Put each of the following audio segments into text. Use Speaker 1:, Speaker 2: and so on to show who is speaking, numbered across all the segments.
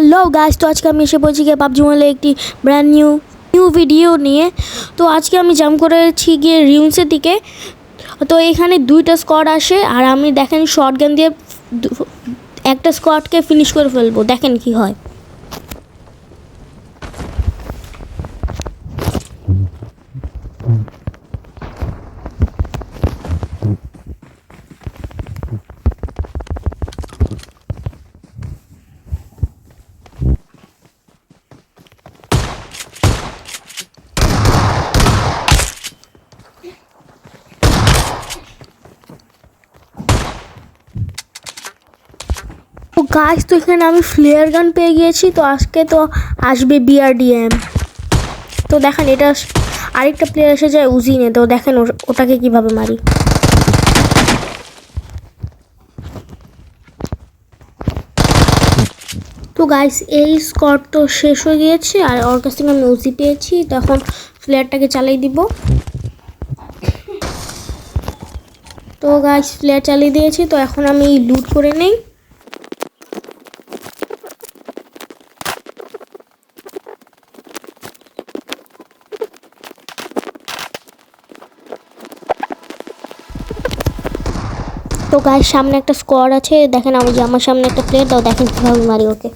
Speaker 1: Hello guys, তো আজকে আমি এসে পৌঁছে গিয়ে পাবজি মোবাইলে একটি ব্র্যান্ড নিউ ভিডিও নিয়ে। তো আজকে আমি জাম্প করেছি গিয়ে রিউন্সের দিকে। তো এখানে দুইটা স্কোয়াড আসে আর আমি দেখেন শটগান দিয়ে একটা স্কোয়াডকে ফিনিশ করে ফেলবো, দেখেন কি হয়। তো গাইস, তো এখানে আমি ফ্লেয়ার গান পেয়ে গিয়েছি। তো আজকে তো আসবে বিআরডিএম। তো দেখেন এটা আরেকটা প্লেয়ার এসে যায় উজিনে। তো দেখেন ওটাকে কিভাবে মারি। তো গাইস, এই স্কোয়াড তো শেষ হয়ে গিয়েছে আর ওর কাছ থেকে আমি উজি পেয়েছি। তো এখন ফ্লেয়ারটাকে চালিয়ে দিব। তো গাইস, ফ্লেয়ার চালিয়ে দিয়েছি। তো এখন আমি লুট করে নেই। তো গাইস, সামনে একটা স্কোয়াড আছে, দেখেন আমার সামনে একটা প্লেয়ার। দাও দেখেন কিভাবে মারি ওকে।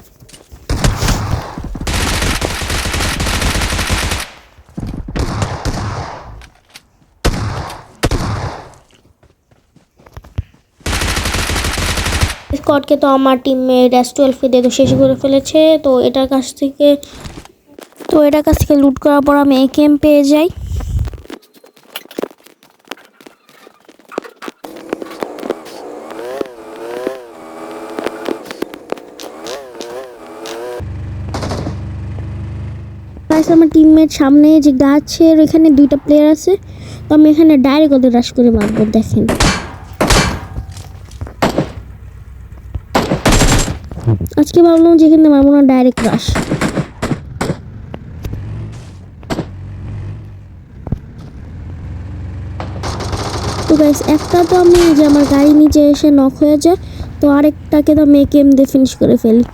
Speaker 1: স্কোয়াডকে তো আমার টিমমেট S12 দিয়ে তো শেষ করে ফেলেছে। তো এটার কাছ থেকে লুট করার পর আমি AKM পেয়ে যাই। আমার টিমমেট সামনে যে গাছের এখানে দুইটা প্লেয়ার আছে। তো আমি এখানে ডাইরেক্ট ওদের রাশ করে মারবো, দেখেন। আজকে ভাবলাম যে এখানে মারবো না, ডাইরেক্ট রাশ। তো গাইস, একটা তো আমি যে আমার গাড়ি নিচে এসে নক হয়ে যায়। তো আরেকটাকে তো আমি AKM দিয়ে ফিনিশ করে ফেলি।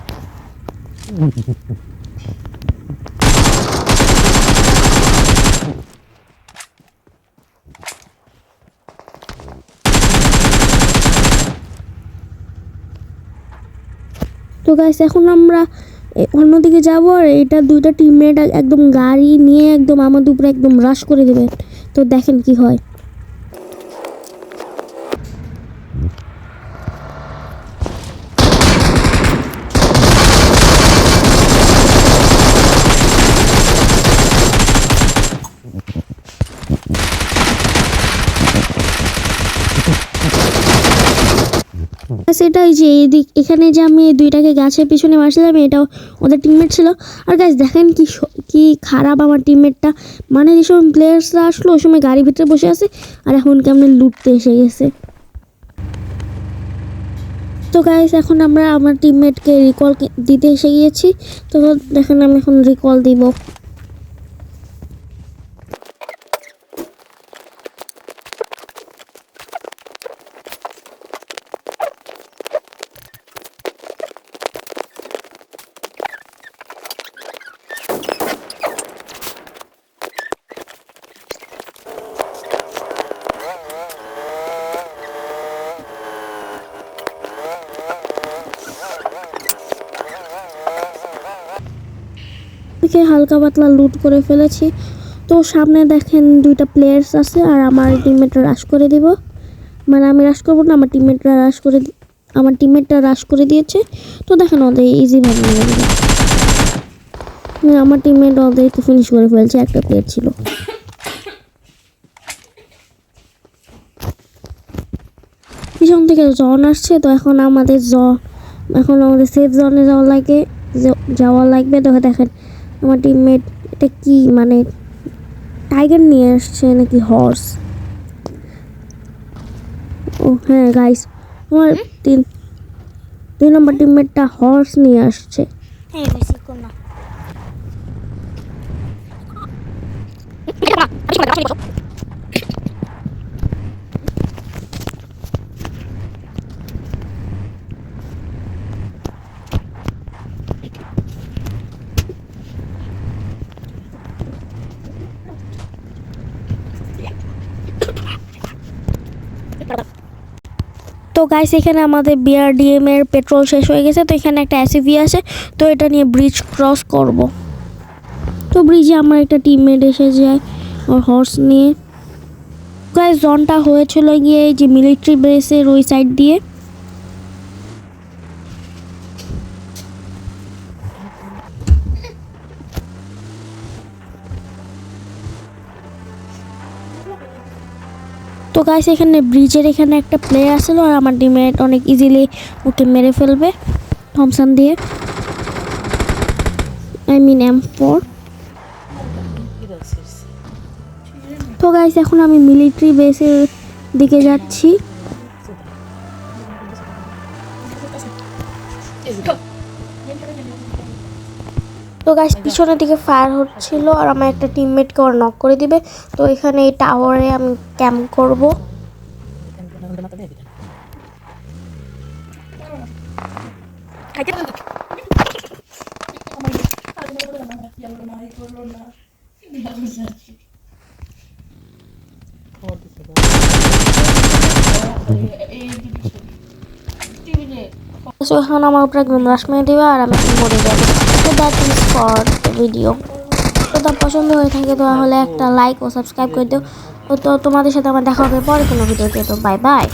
Speaker 1: তো গাইস, এখন আমরা অন্যদিকে যাব আর এটা দুইটা টিমমেট একদম গাড়ি নিয়ে একদম আমাদের উপরে একদম রাশ করে দেবে। তো দেখেন কি হয়। সেটাই যে এখানে যে আমি এই দুইটাকে গাছের পিছনে মারছিলাম, এটাও ওদের টিমমেট ছিল। আর গাইস দেখেন কি খারাপ আমার টিমমেটটা। মানে যে সময় প্লেয়ার্সরা আসলো ওই সময় গাড়ির ভিতরে বসে আছে আর এখন কেমন লুটতে এসে গেছে। তো গাইস, এখন আমরা আমার টিমমেটকে রিকল দিতে এসে গিয়েছি। তো দেখেন আমি এখন রিকল দিব। হালকা পাতলা লুট করে ফেলেছি। তো সামনে দেখেন দুইটা প্লেয়ার্স আছে আর আমার টিমমেটরা রাশ করে দিব। মানে আমি রাশ করবো না, আমার টিমমেটটা রাশ করে দিয়েছে। তো দেখেন ওদের ইজি ভাবে মেরে দিল। আমার টিমমেট ওদেরকে ফিনিশ করে ফেলছে, একটা প্লেয়ার ছিল। পিছন থেকে জন আসছে। তো এখন আমাদের সেফ জোনে যাওয়া লাগবে। তো দেখেন আমার টিমমেট এটা কি মানে টাইগার নিয়ে আসছে নাকি হর্স। ও হ্যাঁ গাইস, আমার 2 নম্বর টিমমেটটা হর্স নিয়ে আসছে। তো গাইস এখানে আমাদের বিআরডিএম এর পেট্রোল শেষ হয়ে গেছে, তো এখানে একটা এসইভি আছে, তো এটা নিয়ে ব্রিজ ক্রস করব। তো ব্রিজে আমার একটা টিমমেট এসে যায় ওর হর্স নিয়ে। গাইস জনটা হয়েছিল গিয়ে এই যে মিলিটারি বেসের ওই সাইড দিয়ে। তো গাইস এখানে ব্রিজের এখানে একটা প্লেয়ার আসলো আর আমার টিমমেট অনেক ইজিলি ওকে মেরে ফেলবে থমসন দিয়ে, আই মিন M4। তো গাইস এখন আমি মিলিটারি বেসের দিকে যাচ্ছি। তো গাইস পিছনের দিকে ফায়ার হচ্ছিল আর আমার একটা টিমমেটকে ওর নক করে দিবে। তো এখানে এই টাওয়ারে আমি ক্যাম্প করব। তো এখন আমার উপরে একদম রাশ মেরে দেবে আর আমি মরে যাবো। তো that is for the video. তো তা পছন্দ হয়ে থাকে তাহলে একটা লাইক ও সাবস্ক্রাইব করে দিও। তো তোমাদের সাথে আমার দেখা হবে পরে কোনো ভিডিওতে। তো বাই বাই।